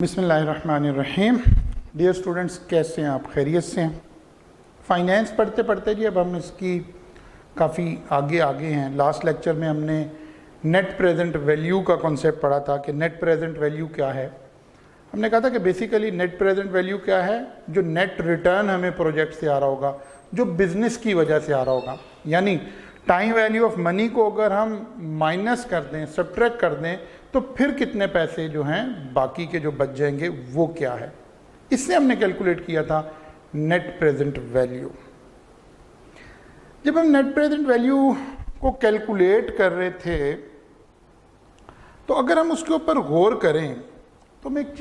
बिस्मिल्लाहिर्रहमानिर्रहीम। Dear students, कैसे हैं आप? खैरियत से हैं? फाइनेंस पढ़ते पढ़ते जी अब हम इसकी काफ़ी आगे हैं। लास्ट लेक्चर में हमने नेट प्रेजेंट वैल्यू का कॉन्सेप्ट पढ़ा था कि नेट प्रेजेंट वैल्यू क्या है। हमने कहा था कि बेसिकली नेट प्रेजेंट वैल्यू क्या है, जो नेट रिटर्न हमें प्रोजेक्ट से आ रहा होगा, जो बिज़नेस की वजह से आ रहा होगा। यानी टाइम वैल्यू ऑफ मनी को अगर हम माइनस कर दें, सब्ट्रैक्ट कर दें, तो फिर कितने पैसे जो हैं बाकी के जो बच जाएंगे वो क्या है, इससे हमने कैलकुलेट किया था नेट प्रेजेंट वैल्यू। जब हम नेट प्रेजेंट वैल्यू को कैलकुलेट कर रहे थे तो अगर हम उसके ऊपर गौर करें तो हम एक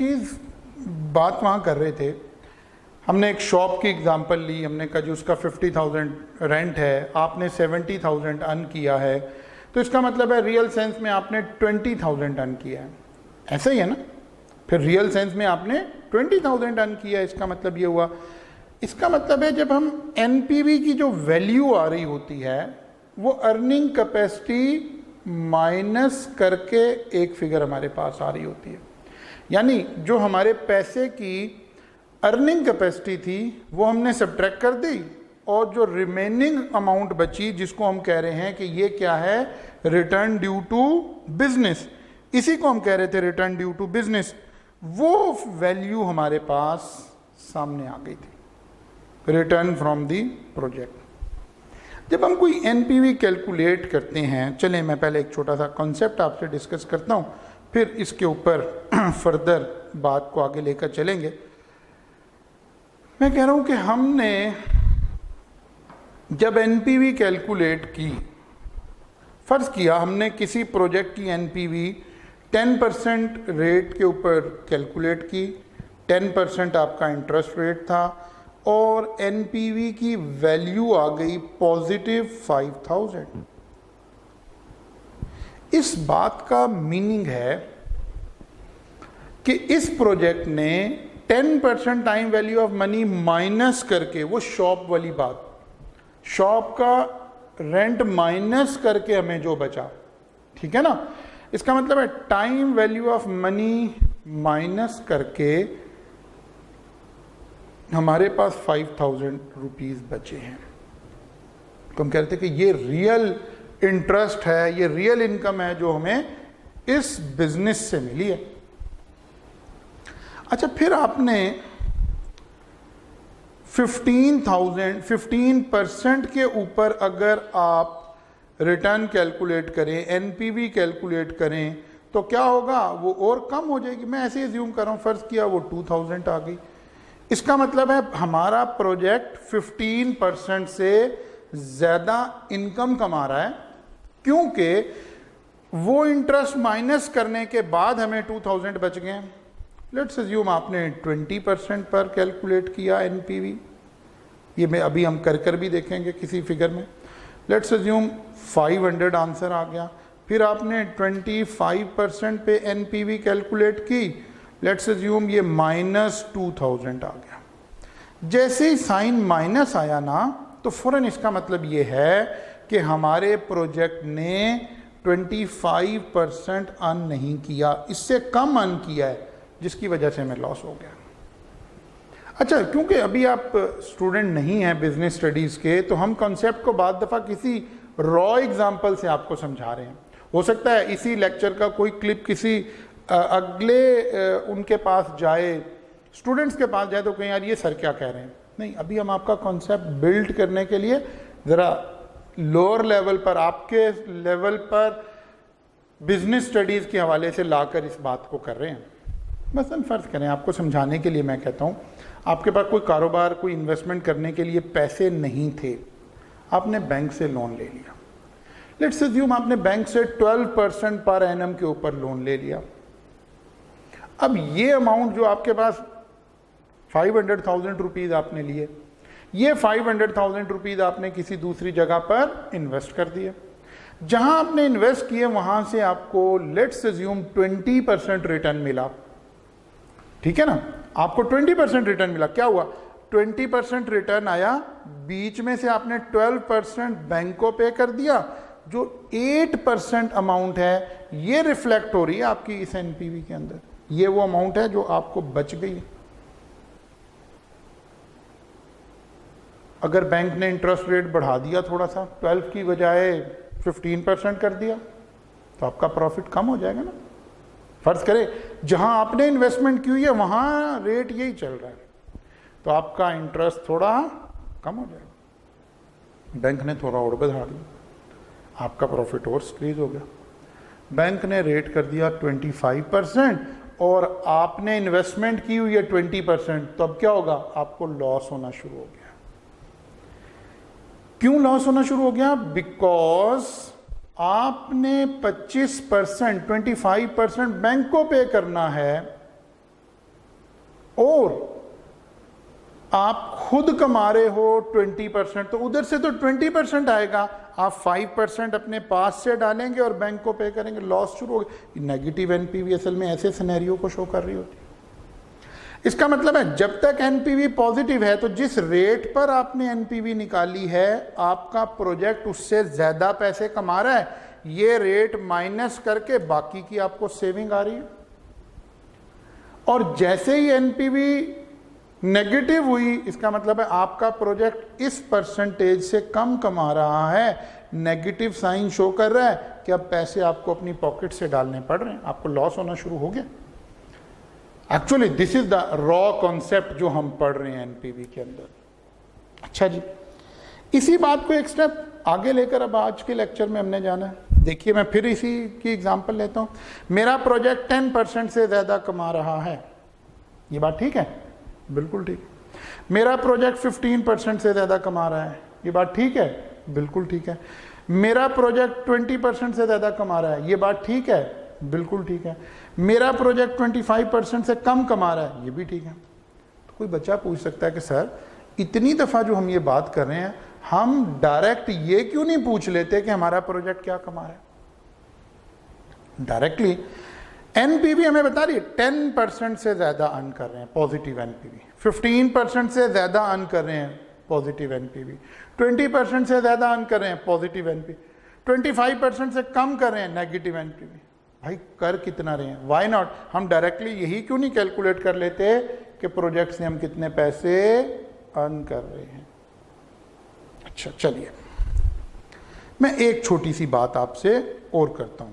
बात वहाँ कर रहे थे। हमने एक शॉप की एग्जांपल ली, हमने कहा जी उसका 50,000 रेंट है, आपने 70,000 अर्न किया है, तो इसका मतलब है रियल सेंस में आपने 20,000 अर्न किया है। ऐसा ही है ना? फिर रियल सेंस में आपने 20,000 अर्न किया है, इसका मतलब ये हुआ। इसका मतलब है जब हम एनपीवी की जो वैल्यू आ रही होती है वो अर्निंग कैपेसिटी माइनस करके एक फिगर हमारे पास आ रही होती है। यानी जो हमारे पैसे की अर्निंग कैपेसिटी थी वो हमने सब्ट्रैक्ट कर दी, और जो रिमेनिंग अमाउंट बची जिसको हम कह रहे हैं कि ये क्या है, रिटर्न ड्यू टू बिजनेस, इसी को हम कह रहे थे रिटर्न ड्यू टू बिजनेस, वो वैल्यू हमारे पास सामने आ गई थी, रिटर्न फ्रॉम दी प्रोजेक्ट। जब हम कोई एनपीवी कैलकुलेट करते हैं, चलें मैं पहले एक छोटा सा कॉन्सेप्ट आपसे डिस्कस करता हूँ, फिर इसके ऊपर फर्दर बात को आगे लेकर चलेंगे। मैं कह रहा हूँ कि हमने जब एनपीवी कैलकुलेट की, फ़र्ज़ किया हमने किसी प्रोजेक्ट की एनपीवी 10% रेट के ऊपर कैलकुलेट की, 10% आपका इंटरेस्ट रेट था, और एनपीवी की वैल्यू आ गई पॉजिटिव 5,000। इस बात का मीनिंग है कि इस प्रोजेक्ट ने 10% time value of money minus करके, वो शॉप वाली बात, शॉप का रेंट माइनस करके हमें जो बचा, ठीक है ना, इसका मतलब है time value of money minus करके हमारे पास 5,000 रुपीज़ बचे हैं। तो हम कहते हैं कि ये रियल इंटरेस्ट है, ये रियल इनकम है जो हमें इस बिजनेस से मिली है। अच्छा, फिर आपने 15% के ऊपर अगर आप रिटर्न कैलकुलेट करें, एनपीवी कैलकुलेट करें, तो क्या होगा, वो और कम हो जाएगी। मैं ऐसे एज्यूम कर रहा हूँ, फ़र्ज़ किया वो 2,000 आ गई। इसका मतलब है हमारा प्रोजेक्ट 15% से ज़्यादा इनकम कमा रहा है, क्योंकि वो इंटरेस्ट माइनस करने के बाद हमें 2,000 बच गए। लेट्स अज्यूम आपने 20% पर कैलकुलेट किया एनपीवी, ये मैं अभी हम कर भी देखेंगे किसी फिगर में। लेट्स अज्यूम 500 आंसर आ गया। फिर आपने 25% पे एनपीवी कैलकुलेट की, लेट्स अज्यूम ये -2,000 आ गया। जैसे ही साइन माइनस आया ना, तो फ़ौरन इसका मतलब ये है कि हमारे प्रोजेक्ट ने 25% अर्न नहीं किया, इससे कम अर्न किया है, जिसकी वजह से हमें लॉस हो गया। अच्छा, क्योंकि अभी आप स्टूडेंट नहीं हैं बिजनेस स्टडीज़ के, तो हम कॉन्सेप्ट को बाद दफ़ा किसी रॉ एग्जांपल से आपको समझा रहे हैं। हो सकता है इसी लेक्चर का कोई क्लिप किसी अगले उनके पास जाए, स्टूडेंट्स के पास जाए, तो कहें यार ये सर क्या कह रहे हैं। नहीं, अभी हम आपका कॉन्सेप्ट बिल्ड करने के लिए ज़रा लोअर लेवल पर, आपके लेवल पर बिजनेस स्टडीज़ के हवाले से लाकर इस बात को कर रहे हैं। मसलन फ़र्ज़ करें, आपको समझाने के लिए मैं कहता हूँ, आपके पास कोई कारोबार, कोई इन्वेस्टमेंट करने के लिए पैसे नहीं थे, आपने बैंक से लोन ले लिया। लेट्स अज्यूम आपने बैंक से 12% पर एनम के ऊपर लोन ले लिया। अब ये अमाउंट जो आपके पास 500,000 रुपीज़ आपने लिए, ये 500,000 रुपीज़ आपने किसी दूसरी जगह पर इन्वेस्ट कर दिए। जहां आपने इन्वेस्ट किए वहां से आपको लेट्स अज्यूम 20% रिटर्न मिला, ठीक है ना, आपको 20% रिटर्न मिला। क्या हुआ, 20% रिटर्न आया, बीच में से आपने 12% बैंक को पे कर दिया, जो 8% अमाउंट है ये रिफ्लेक्ट हो रही है आपकी इस एनपीवी के अंदर। ये वो अमाउंट है जो आपको बच गई। अगर बैंक ने इंटरेस्ट रेट बढ़ा दिया थोड़ा सा, 12 की बजाय 15% कर दिया, तो आपका प्रॉफिट कम हो जाएगा ना। फर्ज करें जहां आपने इन्वेस्टमेंट की हुई है वहां रेट यही चल रहा है, तो आपका इंटरेस्ट थोड़ा कम हो जाएगा। बैंक ने थोड़ा और बढ़ा दिया, आपका प्रॉफिट और इंक्रीज हो गया। बैंक ने रेट कर दिया 25% और आपने इन्वेस्टमेंट की हुई है 20%, तो अब क्या होगा, आपको लॉस होना शुरू हो गया। क्यों लॉस होना शुरू हो गया? बिकॉज आपने 25%, 25% बैंक को पे करना है और आप खुद कमा रहे हो 20%, तो उधर से तो 20% आएगा, आप 5% अपने पास से डालेंगे और बैंक को पे करेंगे, लॉस शुरू हो गया। नेगेटिव एनपीवी असल में ऐसे सिनेरियो को शो कर रही होती है। इसका मतलब है जब तक एनपीवी पॉजिटिव है, तो जिस रेट पर आपने एनपीवी निकाली है, आपका प्रोजेक्ट उससे ज्यादा पैसे कमा रहा है, ये रेट माइनस करके बाकी की आपको सेविंग आ रही है। और जैसे ही एनपीवी नेगेटिव हुई, इसका मतलब है आपका प्रोजेक्ट इस परसेंटेज से कम कमा रहा है, नेगेटिव साइन शो कर रहा है कि अब पैसे आपको अपनी पॉकेट से डालने पड़ रहे हैं, आपको लॉस होना शुरू हो गया। Actually this is the raw concept जो हम पढ़ रहे हैं एनपीवी के अंदर। अच्छा जी, इसी बात को एक स्टेप आगे लेकर अब आज के लेक्चर में हमने जाना है। देखिए मैं फिर इसी की एग्जांपल लेता हूं। मेरा प्रोजेक्ट 10% से ज्यादा कमा रहा है, ये बात ठीक है? बिल्कुल ठीक है। मेरा प्रोजेक्ट 15% से ज्यादा कमा रहा है, ये बात ठीक है? बिल्कुल ठीक है। मेरा प्रोजेक्ट 20% से ज्यादा कमा रहा है, ये बात ठीक है? बिल्कुल ठीक है। मेरा प्रोजेक्ट 25% से कम कमा रहा है, ये भी ठीक है। तो कोई बच्चा पूछ सकता है कि सर इतनी दफा जो हम ये बात कर रहे हैं, हम डायरेक्ट ये क्यों नहीं पूछ लेते कि हमारा प्रोजेक्ट क्या कमा रहा है? डायरेक्टली एनपीवी हमें बता रही है 10% से ज्यादा अर्न कर रहे हैं, पॉजिटिव एनपीवी। 15% से ज्यादा अर्न कर रहे हैं, पॉजिटिव एनपीवी। 20% से ज्यादा अर्न कर रहे हैं, पॉजिटिव एनपीवी। 25% से कम कर रहे हैं, नेगेटिव एनपीवी। भाई कर कितना रहे हैं? व्हाई नॉट हम डायरेक्टली यही क्यों नहीं कैलकुलेट कर लेते कि प्रोजेक्ट से हम कितने पैसे अर्न कर रहे हैं? अच्छा चलिए, मैं एक छोटी सी बात आपसे और करता हूं।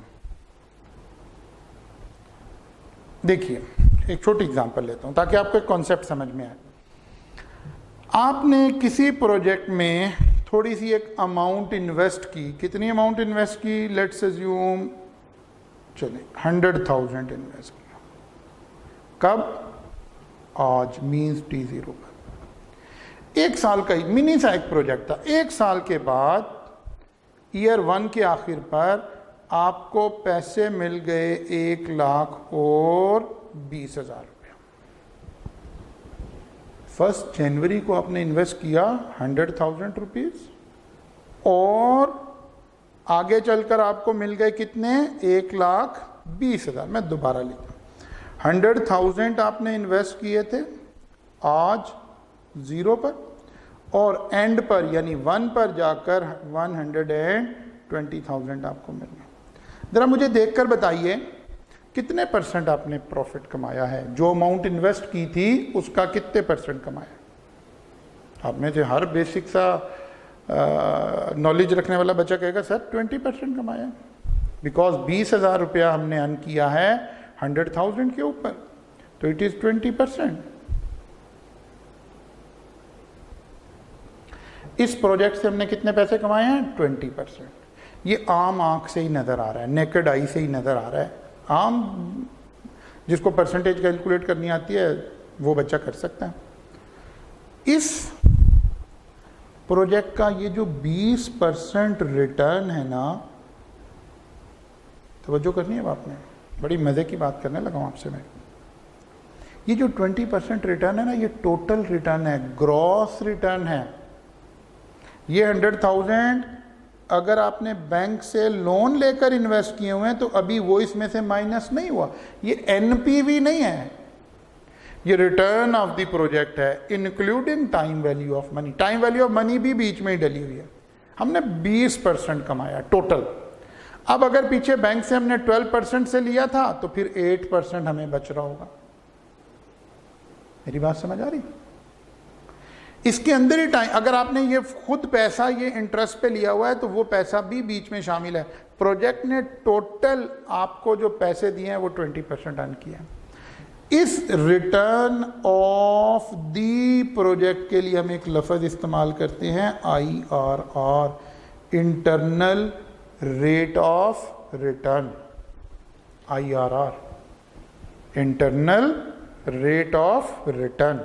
देखिए एक छोटी एग्जांपल लेता हूं ताकि आपको एक कॉन्सेप्ट समझ में आए। आपने किसी प्रोजेक्ट में थोड़ी सी एक अमाउंट इन्वेस्ट की। कितनी अमाउंट इन्वेस्ट की? लेट्स अज्यूम चलिए 100,000 इन्वेस्ट किया। कब? आज, मीन्स T0 पर। एक साल का ही मिनी सा एक प्रोजेक्ट था। एक साल के बाद ईयर 1 के आखिर पर आपको पैसे मिल गए 1,20,000 रुपया। 1 जनवरी को आपने इन्वेस्ट किया 100,000 रुपीज और आगे चलकर आपको मिल गए कितने? 1,20,000। मैं दोबारा लिखता हूं। 100,000 आपने इन्वेस्ट किए थे आज 0 पर, और एंड पर यानी 1 पर जाकर 120,000 आपको मिल गए। जरा मुझे देखकर बताइए कितने परसेंट आपने प्रॉफिट कमाया है? जो अमाउंट इन्वेस्ट की थी उसका कितने परसेंट कमाया? आप में से हर बेसिक सा नॉलेज रखने वाला बच्चा कहेगा सर 20% कमाया, बिकॉज 20,000 रुपया हमने अर्न किया है 100,000 के ऊपर, तो इट इज 20%। इस प्रोजेक्ट से हमने कितने पैसे कमाए हैं? 20%। ये आम आंख से ही नजर आ रहा है, नेकेड आई से ही नजर आ रहा है। आम जिसको परसेंटेज कैलकुलेट करनी आती है वो बच्चा कर सकता है। इस प्रोजेक्ट का ये जो 20% रिटर्न है ना, तवज्जो करनी है आपने, बड़ी मजे की बात करने लगा हूं आपसे मैं। ये जो 20% रिटर्न है ना, ये टोटल रिटर्न है, ग्रॉस रिटर्न है। ये 100,000 अगर आपने बैंक से लोन लेकर इन्वेस्ट किए हुए हैं तो अभी वो इसमें से माइनस नहीं हुआ। ये एनपीवी नहीं है, ये रिटर्न ऑफ द प्रोजेक्ट है, including time value of money. Time value of money भी बीच में ही डली हुई है। हमने 20% कमाया टोटल। अब अगर पीछे बैंक से हमने 12% से लिया था तो फिर 8% हमें बच रहा होगा। मेरी बात समझ आ रही? इसके अंदर ही टाइम, अगर आपने ये खुद पैसा ये इंटरेस्ट पे लिया हुआ है तो वो पैसा भी बीच में शामिल है। प्रोजेक्ट ने टोटल आपको जो पैसे दिए हैं वो 20% अर्न किया है। इस रिटर्न ऑफ दी प्रोजेक्ट के लिए हम एक लफ्ज इस्तेमाल करते हैं IRR, internal rate of return. IRR, internal rate of return,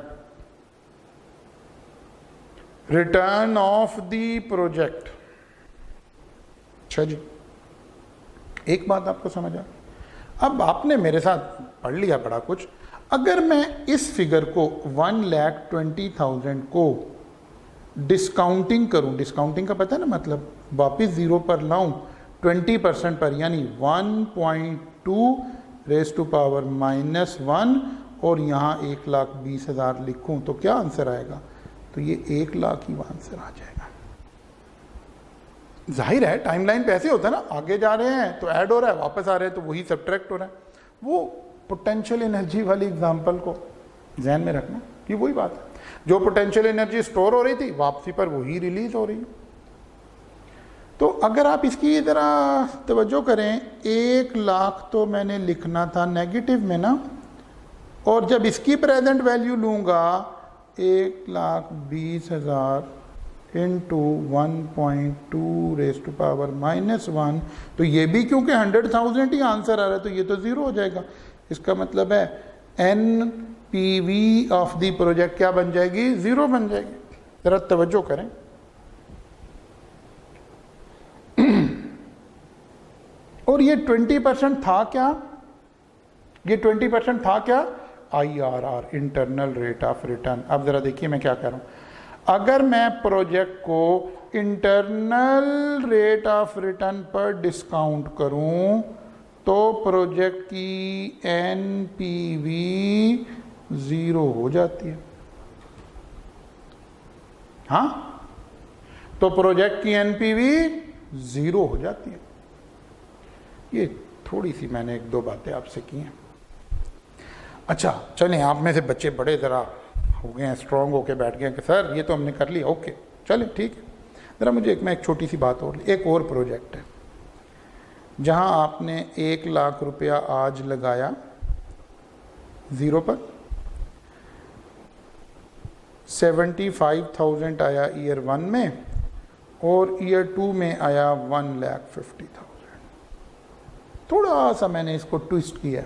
return of the project. अच्छा जी, एक बात आपको समझ आ, अब आपने मेरे साथ पढ़ लिया बड़ा कुछ। अगर मैं इस फिगर को 1,20,000 को डिस्काउंटिंग करूं, डिस्काउंटिंग का पता है ना मतलब, वापिस जीरो पर लाऊं 20% पर, यानी 1.2 रेज़ टू पावर -1 और यहाँ 1,20,000 लिखूं तो क्या आंसर आएगा? तो ये 1,00,000 ही आंसर आ जाएगा। जाहिर है टाइमलाइन पे ऐसे होता है ना, आगे जा रहे हैं तो ऐड हो रहा है, वापस आ रहे हैं तो वही सब्ट्रैक्ट हो रहा है। वो पोटेंशियल एनर्जी वाली एग्जांपल को ध्यान में रखना कि वही बात है, जो पोटेंशियल एनर्जी स्टोर हो रही थी वापसी पर वही रिलीज हो रही है। तो अगर आप इसकी जरा तवज्जो करें, 1,00,000 तो मैंने लिखना था नेगेटिव में ना, और जब इसकी प्रेजेंट वैल्यू लूंगा 1,20,000 इंटू 1.2 रेज़ टू पावर -1, तो ये भी क्योंकि 100,000 ही आंसर आ रहा है तो ये तो ज़ीरो हो जाएगा। इसका मतलब है NPV ऑफ द प्रोजेक्ट क्या बन जाएगी? ज़ीरो बन जाएगी। ज़रा तवज्जो करें। और ये 20% था क्या? ये 20% था क्या? IRR, internal rate of return. अब ज़रा देखिए मैं क्या कर रहा हूँ। अगर मैं प्रोजेक्ट को इंटरनल रेट ऑफ रिटर्न पर डिस्काउंट करूं तो प्रोजेक्ट की NPV ज़ीरो हो जाती है। हाँ, तो प्रोजेक्ट की NPV ज़ीरो हो जाती है। ये थोड़ी सी मैंने एक दो बातें आपसे की हैं। अच्छा चलें, आप में से बच्चे बड़े ज़रा हो गए हैं, स्ट्रॉन्ग होके बैठ गए हैं कि सर ये तो हमने कर लिया, ओके चलें ठीक है। ज़रा मुझे एक छोटी सी बात और, एक और प्रोजेक्ट है जहां आपने 1,00,000 रुपया आज लगाया ज़ीरो पर, 75,000 आया ईयर 1 में और ईयर 2 में आया 1,50,000। थोड़ा सा मैंने इसको ट्विस्ट किया।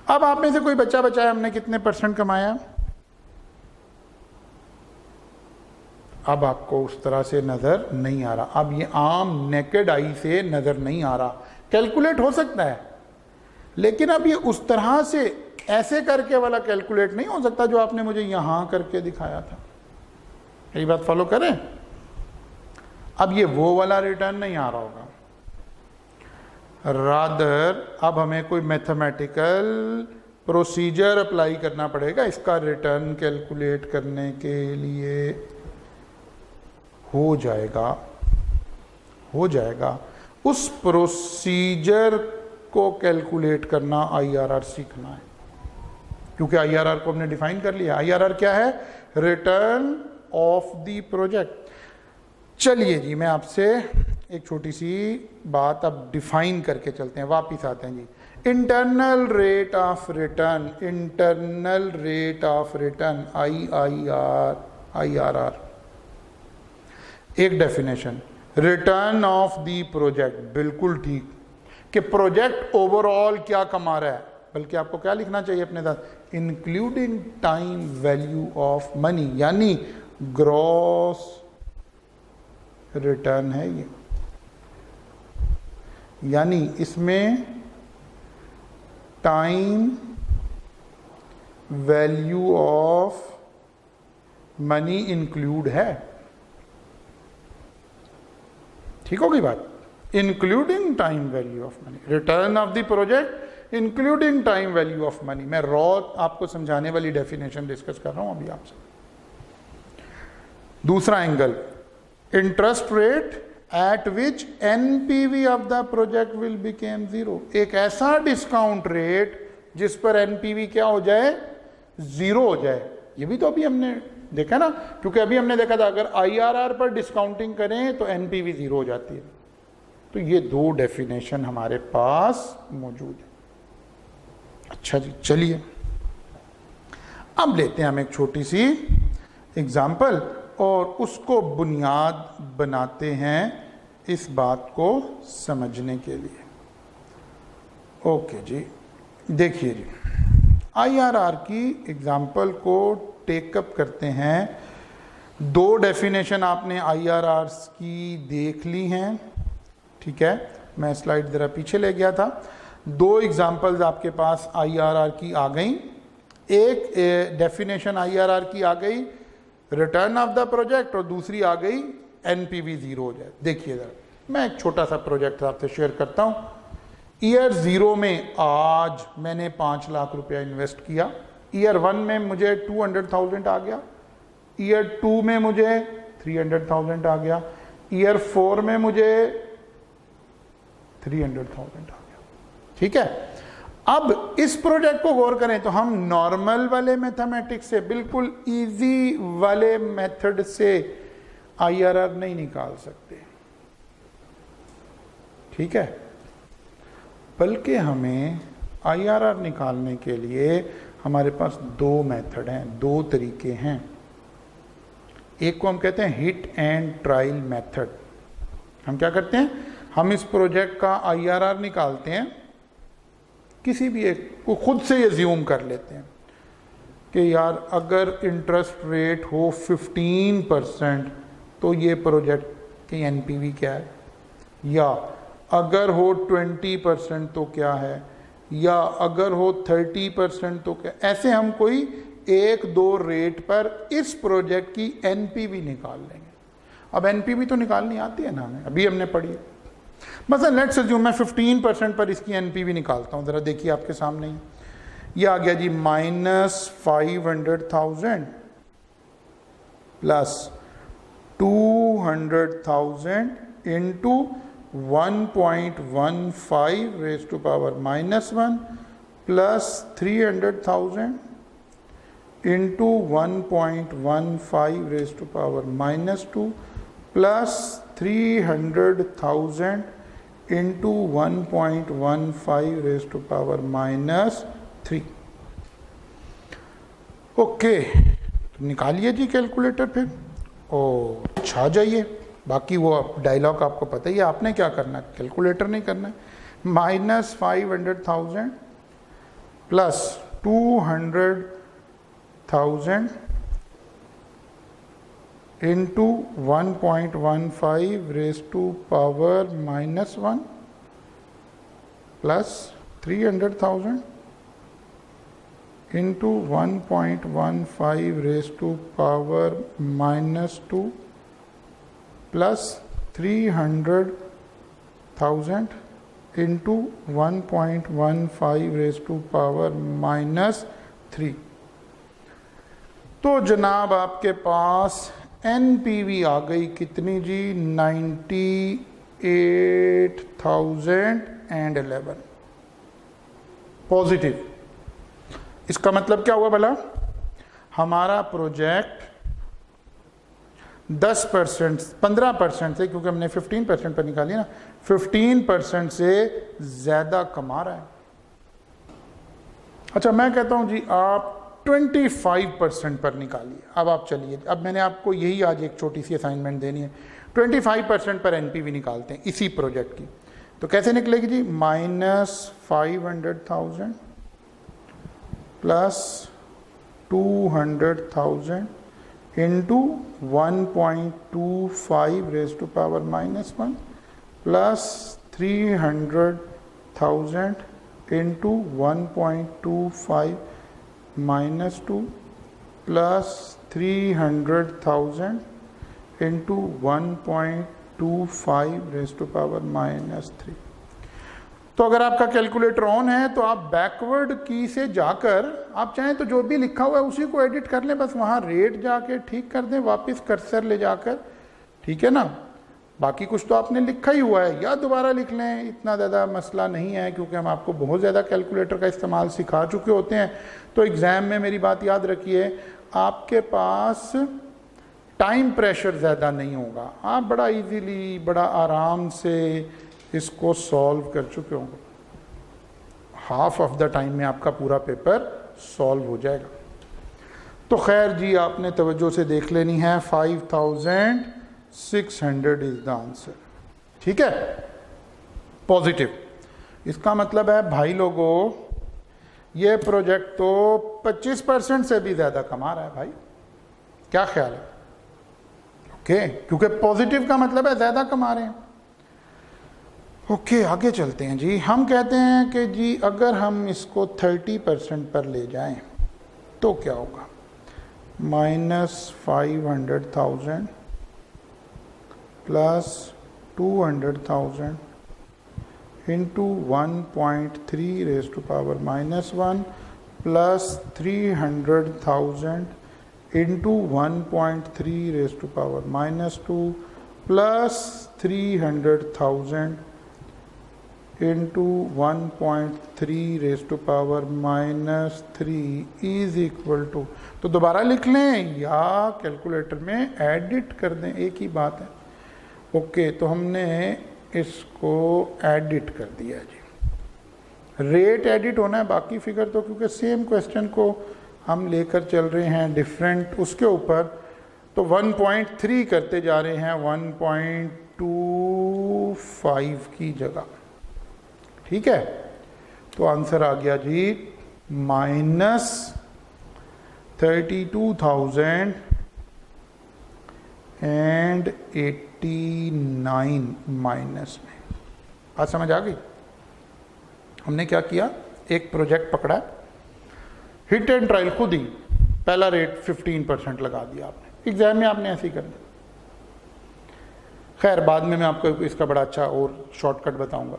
अब आप में से कोई बच्चा बचाया हमने कितने % कमाया? अब आपको उस तरह से नज़र नहीं आ रहा। अब ये आम नेकेड आई से नज़र नहीं आ रहा। कैलकुलेट हो सकता है लेकिन अब ये उस तरह से ऐसे करके वाला कैलकुलेट नहीं हो सकता जो आपने मुझे यहां करके दिखाया था। यही बात फॉलो करें। अब ये वो वाला रिटर्न नहीं आ रहा होगा, रादर अब हमें कोई मैथमेटिकल प्रोसीजर अप्लाई करना पड़ेगा इसका रिटर्न कैलकुलेट करने के लिए। हो जाएगा उस प्रोसीजर को कैलकुलेट करना IRR सीखना है, क्योंकि IRR को हमने डिफाइन कर लिया। IRR क्या है? Return of the project. चलिए जी, मैं आपसे एक छोटी सी बात अब डिफाइन करके चलते हैं, वापिस आते हैं जी। Internal rate of return, internal rate of return IRR। एक definition, return of the project, बिल्कुल ठीक कि प्रोजेक्ट ओवरऑल क्या कमा रहा है, बल्कि आपको क्या लिखना चाहिए अपने साथ? Including time value of money, यानी ग्रॉस रिटर्न है ये, यानी इसमें time value of money include है। ठीक हो गई बात? Including time value of money, return of the project including time value of money. मैं रॉ आपको समझाने वाली डेफिनेशन डिस्कस कर रहा हूं अभी आपसे। दूसरा angle, interest rate at which NPV of the project will became 0। एक ऐसा डिस्काउंट रेट जिस पर एनपीवी क्या हो जाए, 0 हो जाए। ये भी तो अभी हमने देखा ना, क्योंकि अभी हमने देखा था अगर आईआरआर पर डिस्काउंटिंग करें तो एनपीवी 0 हो जाती है। तो ये दो डेफिनेशन हमारे पास मौजूद है। अच्छा जी, चलिए अब लेते हैं हम एक छोटी सी एग्जाम्पल और उसको बुनियाद बनाते हैं इस बात को समझने के लिए। ओके जी, देखिए जी, आईआरआर की एग्जाम्पल को टेकअप करते हैं। दो डेफिनेशन आपने आईआरआर की देख ली हैं, ठीक है। मैं स्लाइड ज़रा पीछे ले गया था। दो एग्जाम्पल्स आपके पास आईआरआर की आ गई। एक डेफिनेशन आईआरआर की आ गई रिटर्न ऑफ द प्रोजेक्ट, और दूसरी आ गई एनपीवी 0 हो जाए। देखिए ज़रा, मैं एक छोटा सा प्रोजेक्ट आपसे शेयर करता हूँ। ईयर 0 में आज मैंने 5 लाख रुपया इन्वेस्ट किया। ईयर 1 में मुझे 200,000 आ गया। ईयर 2 में मुझे 300,000 आ गया। ईयर 4 में मुझे 300,000 आ गया, ठीक है। अब इस प्रोजेक्ट को गौर करें तो हम नॉर्मल वाले मैथमेटिक्स से, बिल्कुल इजी वाले मेथड से आईआरआर नहीं निकाल सकते, ठीक है। बल्कि हमें आईआरआर निकालने के लिए हमारे पास दो मेथड हैं, दो तरीके हैं। एक को हम कहते हैं हिट एंड ट्रायल मेथड। हम क्या करते हैं, हम इस प्रोजेक्ट का आईआरआर निकालते हैं, किसी भी एक को खुद से ये ज्यूम कर लेते हैं कि यार अगर इंटरेस्ट रेट हो 15% तो ये प्रोजेक्ट की एनपीवी क्या है, या अगर हो 20% तो क्या है, या अगर हो 30% तो क्या। ऐसे हम कोई एक दो रेट पर इस प्रोजेक्ट की एनपीवी निकाल लेंगे। अब एनपीवी तो निकालनी आती है ना हमें, अभी हमने पढ़ी है। मतलब लेट्स अज्यूम मैं 15% पर इसकी एनपीवी निकालता हूँ। ज़रा देखिए आपके सामने ही ये आ गया जी, -500,000 plus 200,000 into 1.15 raise to power -1 plus 300,000 into 1.15 raise to power -2 plus 300,000 into 1.15 raise to power -3। Okay, निकालिए जी कैलकुलेटर फिर। ओ छा जाइए, बाकी वो डायलॉग आपको पता ही है, आपने क्या करना है, कैलकुलेटर नहीं करना है। -500,000 plus 200,000 into 1.15 raise to power -1 plus 300,000 into 1.15 raise to power -2 plus 300,000 into 1.15 raise to power -3। तो जनाब आपके पास एनपीवी आ गई कितनी जी, 98,011 पॉजिटिव। इसका मतलब क्या हुआ भला, हमारा प्रोजेक्ट 10% 15% से, क्योंकि हमने 15% पर निकाली ना, 15% से ज़्यादा कमा रहा है। अच्छा मैं कहता हूँ जी आप 25% पर निकालिए। अब आप चलिए, अब मैंने आपको यही आज एक छोटी सी असाइनमेंट देनी है। 25% पर एनपीवी निकालते हैं इसी प्रोजेक्ट की। तो कैसे निकलेगी जी, -500,000 plus 200,000 into 1.25 raise to power -1 plus 300,000 into 1.25 -2 plus 300,000 into 1.25 raise to power -3। तो अगर आपका कैलकुलेटर ऑन है तो आप बैकवर्ड की से जाकर आप चाहें तो जो भी लिखा हुआ है उसी को एडिट कर लें, बस वहाँ रेट जाके ठीक कर दें वापस कर्सर ले जाकर, ठीक है ना। बाकी कुछ तो आपने लिखा ही हुआ है, या दोबारा लिख लें, इतना ज़्यादा मसला नहीं है, क्योंकि हम आपको बहुत ज़्यादा कैलकुलेटर का इस्तेमाल सिखा चुके होते हैं। तो एग्ज़ाम में मेरी बात याद रखिए, आपके पास टाइम प्रेशर ज़्यादा नहीं होगा, आप बड़ा इजीली, बड़ा आराम से इसको सॉल्व कर चुके होंगे। हाफ ऑफ द टाइम में आपका पूरा पेपर सॉल्व हो जाएगा। तो खैर जी, आपने तवज्जो से देख लेनी है, 5600 इज द आंसर। ठीक है, पॉजिटिव। इसका मतलब है भाई लोगों, ये प्रोजेक्ट तो 25% से भी ज़्यादा कमा रहा है भाई, क्या ख्याल है? ओके, क्योंकि पॉजिटिव का मतलब है ज़्यादा कमा रहे हैं। ओके, आगे चलते हैं जी। हम कहते हैं कि जी अगर हम इसको 30% पर ले जाएं तो क्या होगा? -500,000 plus 200,000 into 1.3 raise to power -1 plus 300,000 into 1.3 raise to power -2 plus 300,000 into 1.3 raise to power -3 is equal to, तो दोबारा लिख लें या कैलकुलेटर में एडिट कर दें, एक ही बात है। ओके, तो हमने इसको एडिट कर दिया जी। रेट एडिट होना है, बाकी फिगर तो क्योंकि सेम क्वेश्चन को हम लेकर चल रहे हैं डिफरेंट उसके ऊपर, तो 1.3 करते जा रहे हैं 1.25 की जगह। ठीक है, तो आंसर आ गया जी -32,089 माइनस में। बात समझ आ गई? हमने क्या किया, एक प्रोजेक्ट पकड़ा, हिट एंड ट्रायल खुद ही, पहला रेट 15% लगा दिया आपने, एग्जाम में आपने ऐसे ही कर दिया। खैर बाद में मैं आपको इसका बड़ा अच्छा और शॉर्टकट बताऊंगा।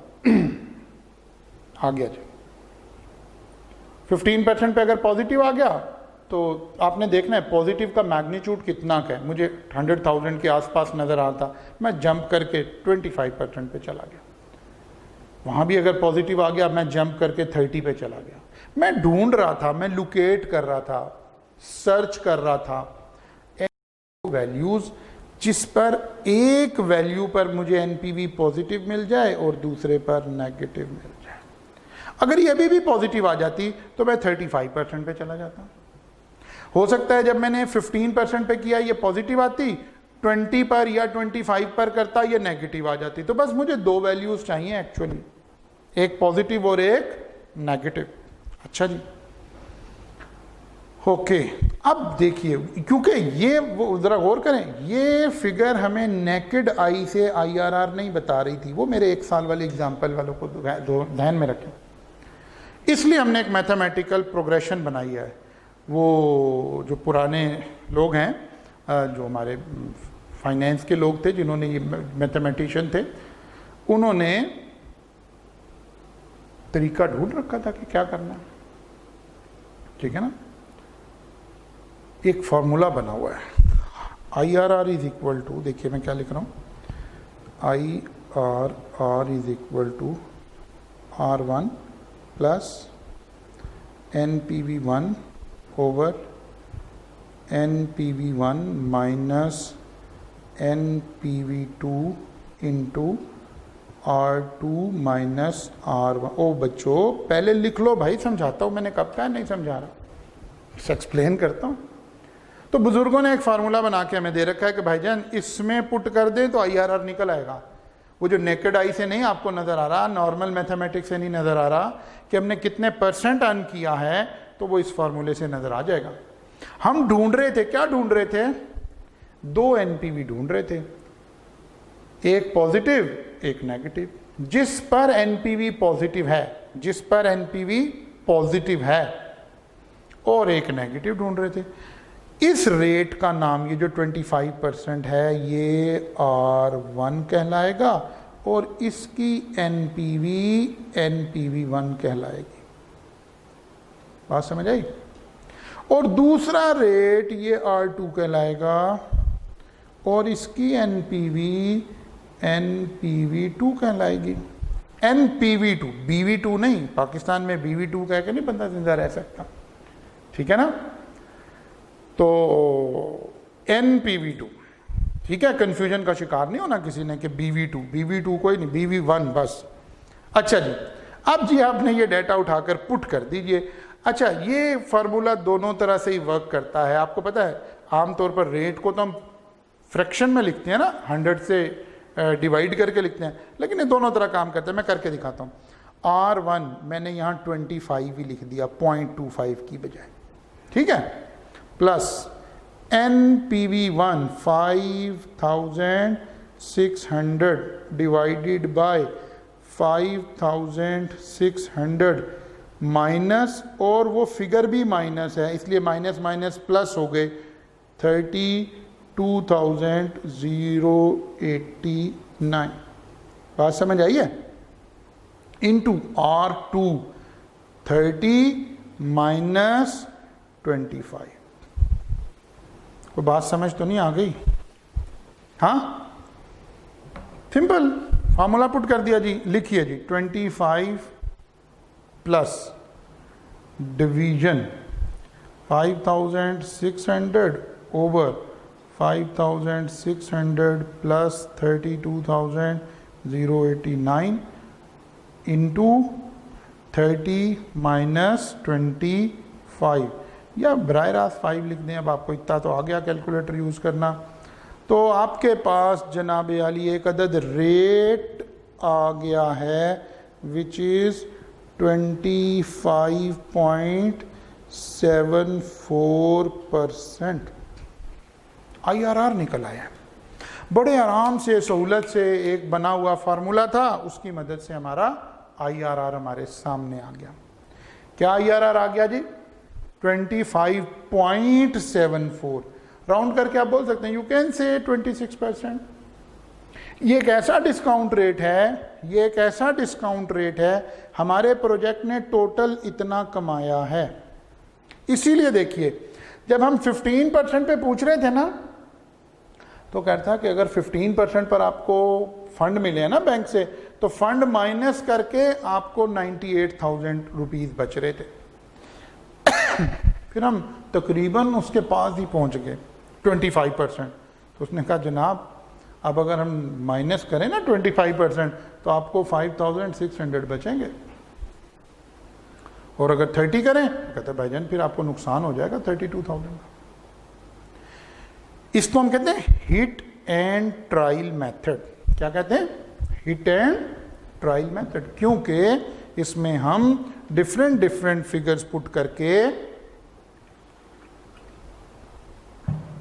आ गया जी 15% पे अगर पॉजिटिव आ गया तो आपने देखना है पॉजिटिव का मैग्नीट्यूड कितना का है। मुझे 100,000 के आसपास नज़र आ था, मैं जंप करके 25% पे चला गया। वहाँ भी अगर पॉजिटिव आ गया, मैं जंप करके 30 पे चला गया। मैं ढूंढ रहा था, मैं लोकेट कर रहा था, सर्च कर रहा था वैल्यूज़ जिस पर एक वैल्यू पर मुझे एनपीवी पॉजिटिव मिल जाए और दूसरे पर नेगेटिव मिल जाए। अगर ये भी पॉजिटिव आ जाती तो मैं 35% पे चला जाता। हो सकता है जब मैंने 15% पे किया ये पॉजिटिव आती, 20 पर या 25 पर करता ये नेगेटिव आ जाती। तो बस मुझे दो वैल्यूज चाहिए एक्चुअली, एक पॉजिटिव और एक नेगेटिव। अच्छा जी, ओके। अब देखिए, क्योंकि ये वो जरा गौर करें, ये फिगर हमें नेकेड आई से आईआरआर नहीं बता रही थी, वो मेरे 1 साल वाले एग्जाम्पल वालों को ध्यान में रखें। इसलिए हमने एक मैथमेटिकल प्रोग्रेशन बनाई है। वो जो पुराने लोग हैं, जो हमारे फाइनेंस के लोग थे, जिन्होंने ये मैथमेटिशियन थे, उन्होंने तरीका ढूंढ रखा था कि क्या करना है। ठीक है ना, एक फॉर्मूला बना हुआ है, IRR इज इक्वल टू, देखिए मैं क्या लिख रहा हूँ, IRR is equal to R1 plus NPV1 over NPV1 minus NPV2 into R2 minus R1। ओ बच्चों पहले लिख लो भाई, समझाता हूँ मैंने, कब का नहीं समझा रहा, एक्सप्लेन करता हूँ। तो बुजुर्गों ने एक फार्मूला बना के हमें दे रखा है कि भाईजान इसमें पुट कर दें तो IRR निकल आएगा। वो जो नेकेड आई से नहीं आपको नज़र आ रहा, नॉर्मल मैथमेटिक्स से नहीं नज़र आ रहा कि हमने कितने % अर्न किया है, तो वो इस फार्मूले से नज़र आ जाएगा। हम ढूंढ रहे थे, क्या ढूंढ रहे थे? 2 NPV ढूंढ रहे थे, एक पॉजिटिव एक नेगेटिव। जिस पर NPV पॉजिटिव है, जिस पर NPV पॉजिटिव है, और एक नेगेटिव ढूंढ रहे थे। इस रेट का नाम, ये जो 25% है, ये R1 कहलाएगा और इसकी NPV1 कहलाएगी। बात समझ आई? और दूसरा रेट ये R2 कहलाएगा और इसकी NPV NPV2 कहलाएगी। NPV2, BV2 नहीं, पाकिस्तान में BV2 कह के नहीं बंदा जिंदा रह सकता, ठीक है ना। तो NPV2, ठीक है, कंफ्यूजन का शिकार नहीं होना किसी ने कि BV2 कोई नहीं, BV1 बस। अच्छा जी, अब जी आपने ये डेटा उठाकर पुट कर दीजिए। अच्छा, ये फार्मूला दोनों तरह से ही वर्क करता है। आपको पता है आमतौर पर रेट को तो हम फ्रैक्शन में लिखते हैं ना, 100 से डिवाइड करके लिखते हैं, लेकिन ये दोनों तरह काम करते हैं। मैं करके दिखाता हूँ। R1 मैंने यहाँ 25 ही लिख दिया 0.25 की बजाय, ठीक है, plus NPV1 5600 divided by 5600 minus, और वो फिगर भी माइनस है इसलिए माइनस माइनस प्लस हो गए 32,089। बात समझ आई है? Into R2 30 minus 25। कोई बात समझ तो नहीं आ गई? हाँ, सिंपल फार्मूला पुट कर दिया जी। लिखिए जी, 25 plus division 5600 over 5600 plus 32,089 into 30 minus 25, या बराह रास्त 5 लिख दें। अब आपको इतना तो आ गया कैलकुलेटर यूज़ करना। तो आपके पास जनाब आली एक अदद रेट आ गया है विच इज़ 25.74% IRR निकल आया। बड़े आराम से सहूलत से एक बना हुआ फार्मूला था, उसकी मदद से हमारा IRR हमारे सामने आ गया। क्या IRR आ गया जी? 25.74। राउंड करके आप बोल सकते हैं, यू कैन से 26%। ये एक ऐसा डिस्काउंट रेट है, ये एक ऐसा डिस्काउंट रेट है, हमारे प्रोजेक्ट ने टोटल इतना कमाया है। इसीलिए देखिए, जब हम 15% पे पूछ रहे थे ना, तो कहता कि अगर 15% पर आपको फंड मिले हैं ना बैंक से, तो फंड माइनस करके आपको 98,000 रुपीज़ बच रहे थे। फिर हम तकरीबन उसके पास ही पहुंच गए 25%। तो उसने कहा जनाब अब अगर हम माइनस करें ना 25%, तो आपको 5,600 बचेंगे, और अगर 30 करें, कहते भाईजान फिर आपको नुकसान हो जाएगा 32,000। इसको हम कहते हैं हिट एंड ट्रायल मेथड। क्या कहते हैं? हिट एंड ट्रायल मेथड, क्योंकि इसमें हम डिफरेंट फिगर्स पुट करके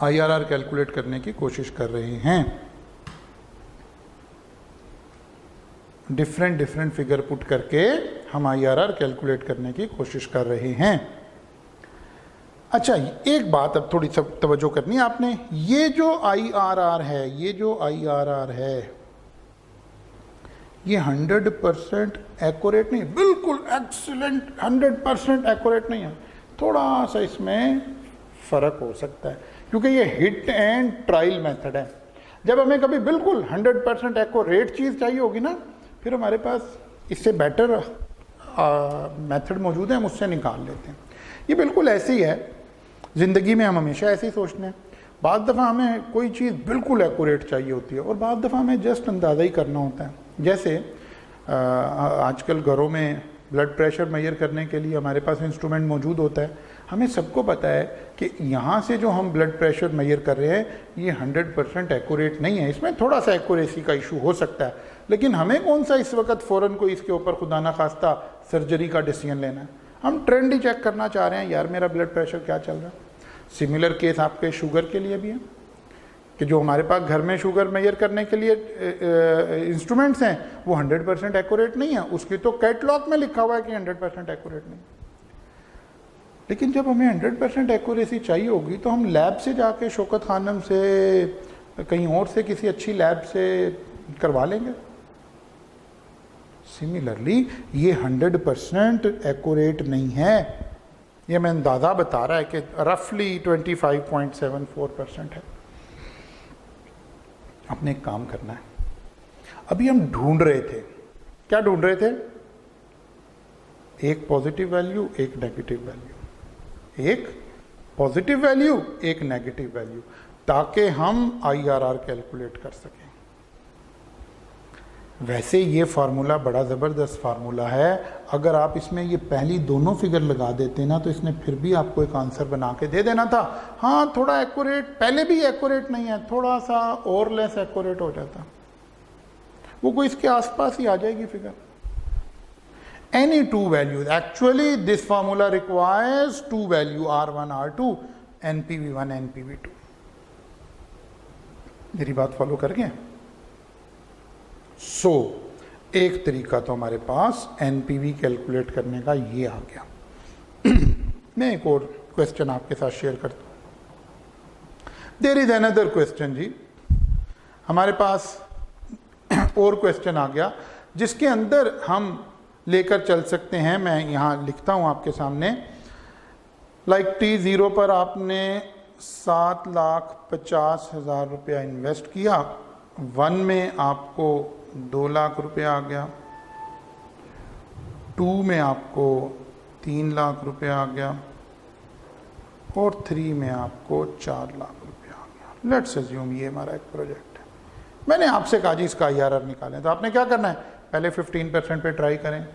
IRR कैलकुलेट करने की कोशिश कर रहे हैं। डिफरेंट फिगर पुट करके हम IRR कैलकुलेट करने की कोशिश कर रहे हैं। अच्छा, एक बात अब थोड़ी सब तवज्जो करनी है आपने। ये जो IRR है, ये जो IRR है, ये 100% एक्यूरेट नहीं, बिल्कुल एक्सीलेंट 100% एक्यूरेट नहीं है। थोड़ा सा इसमें फ़र्क हो सकता है, क्योंकि ये हिट एंड ट्रायल मेथड है। जब हमें कभी बिल्कुल 100% एक्यूरेट चीज़ चाहिए होगी ना, फिर हमारे पास इससे बेटर मेथड मौजूद है, हम उससे निकाल लेते हैं। ये बिल्कुल ऐसे ही है, ज़िंदगी में हम हमेशा ऐसे ही सोचते हैं। बाद दफ़ा हमें कोई चीज़ बिल्कुल एक्यूरेट चाहिए होती है, और बाद दफ़ा हमें जस्ट अंदाज़ा ही करना होता है। जैसे आजकल घरों में ब्लड प्रेशर मेजर करने के लिए हमारे पास इंस्ट्रूमेंट मौजूद होता है। हमें सबको पता है कि यहाँ से जो हम ब्लड प्रेशर मेजर कर रहे हैं, ये 100% एक्यूरेट नहीं है, इसमें थोड़ा सा एक्यूरेसी का इशू हो सकता है। लेकिन हमें कौन सा इस वक्त फ़ौरन कोई इसके ऊपर खुदा ना खास्ता सर्जरी का डिसीजन लेना है। हम ट्रेंड ही चेक करना चाह रहे हैं, यार मेरा ब्लड प्रेशर क्या चल रहा है। सिमिलर केस आपके शुगर के लिए भी है, कि जो हमारे पास घर में शुगर मेजर करने के लिए इंस्ट्रूमेंट्स हैं, वो 100% एक्यूरेट नहीं है। उसकी तो कैटलॉग में लिखा हुआ है कि 100% एक्यूरेट नहीं। लेकिन जब हमें 100% एक्यूरेसी चाहिए होगी, तो हम लैब से जाके शौकत खानम से, कहीं और से, किसी अच्छी लैब से करवा लेंगे। सिमिलरली ये 100% एक्यूरेट नहीं है। ये मैं अंदाज़ा बता रहा है कि रफली 25.74% है। आपने एक काम करना है, अभी हम ढूंढ रहे थे, क्या ढूंढ रहे थे? एक पॉजिटिव वैल्यू, एक नेगेटिव वैल्यू, एक पॉजिटिव वैल्यू, एक नेगेटिव वैल्यू, ताकि हम आईआरआर कैलकुलेट कर सकें। वैसे ये फार्मूला बड़ा ज़बरदस्त फार्मूला है, अगर आप इसमें ये पहली दोनों फिगर लगा देते ना तो इसने फिर भी आपको एक आंसर बना के दे देना था। हाँ, थोड़ा एक्यूरेट, पहले भी एक्यूरेट नहीं है, थोड़ा सा और लेस एक्यूरेट हो जाता, वो कोई इसके आसपास ही आ जाएगी figure. Any two values, actually this formula requires two value R1 R2 NPV1 NPV2। मेरी बात फॉलो कर गए? सो एक तरीका तो हमारे पास एनपीवी कैलकुलेट करने का ये आ गया। मैं एक और क्वेश्चन आपके साथ शेयर करता हूं। देयर इज अनदर क्वेश्चन जी, हमारे पास और क्वेश्चन आ गया जिसके अंदर हम लेकर चल सकते हैं। मैं यहां लिखता हूं आपके सामने। लाइक T0 पर आपने 7,50,000 रुपया इन्वेस्ट किया, 1 में आपको 2 लाख रुपया आ गया, 2 में आपको 3 लाख रुपया आ गया और 3 में आपको 4 लाख रुपया आ गया। लेट्स अज्यूम ये हमारा एक प्रोजेक्ट है। मैंने आपसे कहा जी इसका IRR निकालें, तो आपने क्या करना है? पहले 15% पे ट्राई करें,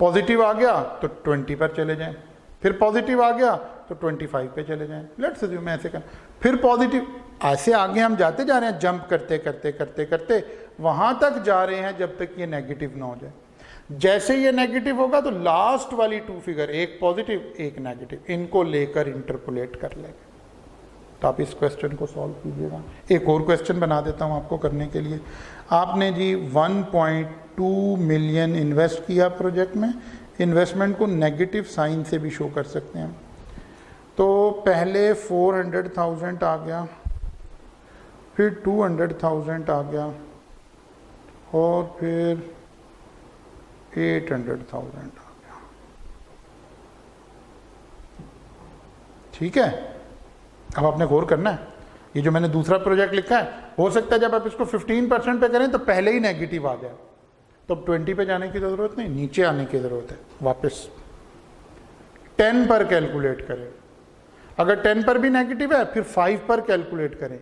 पॉजिटिव आ गया तो 20 पर चले जाएं, फिर पॉजिटिव आ गया तो 25 पे चले जाएं। लेट्स अज्यूम ऐसे कर, फिर पॉजिटिव, ऐसे आगे हम जाते जा रहे हैं, जंप करते करते करते करते वहां तक जा रहे हैं जब तक ये नेगेटिव ना हो जाए। जैसे ये नेगेटिव होगा तो लास्ट वाली 2 फिगर, एक पॉजिटिव एक नेगेटिव, इनको लेकर इंटरपोलेट कर लेंगे। तो आप इस क्वेश्चन को सॉल्व कीजिएगा। एक और क्वेश्चन बना देता हूं आपको करने के लिए। आपने जी 1.2 मिलियन इन्वेस्ट किया प्रोजेक्ट में, इन्वेस्टमेंट को नेगेटिव साइन से भी शो कर सकते हैं। तो पहले 400,000 आ गया, फिर 200,000 आ गया और फिर 800,000 आ गया। ठीक है, अब आपने गौर करना है। ये जो मैंने दूसरा प्रोजेक्ट लिखा है, हो सकता है जब आप इसको 15% पे करें तो पहले ही नेगेटिव आ गया, तो अब 20 पे जाने की ज़रूरत नहीं, नीचे आने की ज़रूरत है। वापस 10 पर कैलकुलेट करें, अगर 10 पर भी नेगेटिव है फिर 5 पर कैलकुलेट करें,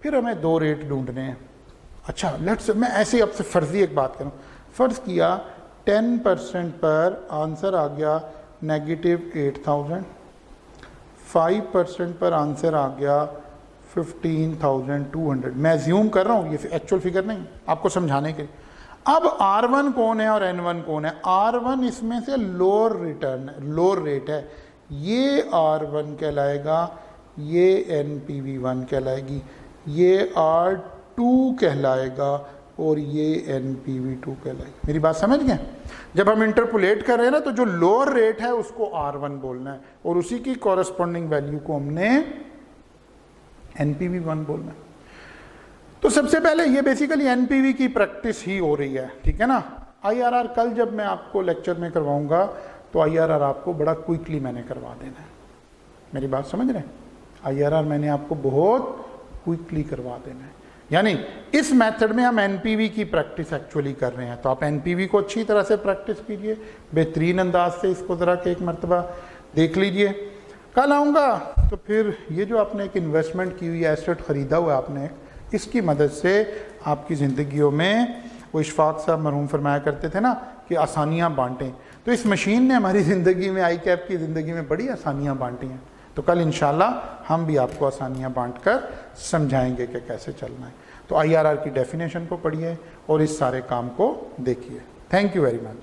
फिर हमें 2 रेट ढूंढने हैं। अच्छा, लेट्स, मैं ऐसे ही आपसे फर्जी एक बात करूं। फ़र्ज़ किया 10% पर आंसर आ गया -8,000, 5% पर आंसर आ गया 15,200। मैं ज्यूम कर रहा हूँ, ये एक्चुअल फिगर नहीं, आपको समझाने के लिए। अब R1 कौन है और N1 कौन है? R1 इसमें से लोअर रिटर्न, लोअर रेट है, ये R1 कहलाएगा, ये NPV1 कहलाएगी, ये R2 कहलाएगा और ये NPV2 कहलाएगी। मेरी बात समझ गए? जब हम इंटरपोलेट कर रहे हैं ना, तो जो लोअर रेट है उसको R1 बोलना है और उसी की कॉरेस्पॉन्डिंग वैल्यू को हमने NPV1 बोलना है। तो सबसे पहले ये बेसिकली NPV की प्रैक्टिस ही हो रही है, ठीक है ना। IRR कल जब मैं आपको लेक्चर में करवाऊंगा तो IRR आपको बड़ा क्विकली मैंने करवा देना है। मेरी बात समझ रहे हैं? IRR मैंने आपको बहुत क्विकली करवा देना है। यानी इस मेथड में हम NPV की प्रैक्टिस एक्चुअली कर रहे हैं। तो आप NPV को अच्छी तरह से प्रैक्टिस कीजिए, बेहतरीन अंदाज से इसको ज़रा के एक मरतबा देख लीजिए। कल आऊँगा तो फिर ये जो आपने एक इन्वेस्टमेंट की हुई एसेट ख़रीदा हुआ आपने, इसकी मदद से आपकी ज़िंदगियों में, वो इशफाक साहब मरहूम फरमाया करते थे ना कि आसानियाँ बांटें, तो इस मशीन ने हमारी ज़िंदगी में, आई कैप की ज़िंदगी में बड़ी आसानियाँ बांटी हैं। तो कल इंशाल्लाह हम भी आपको आसानियाँ बांटकर समझाएंगे कि कैसे चलना है। तो IRR की डेफिनेशन को पढ़िए और इस सारे काम को देखिए। Thank you very much.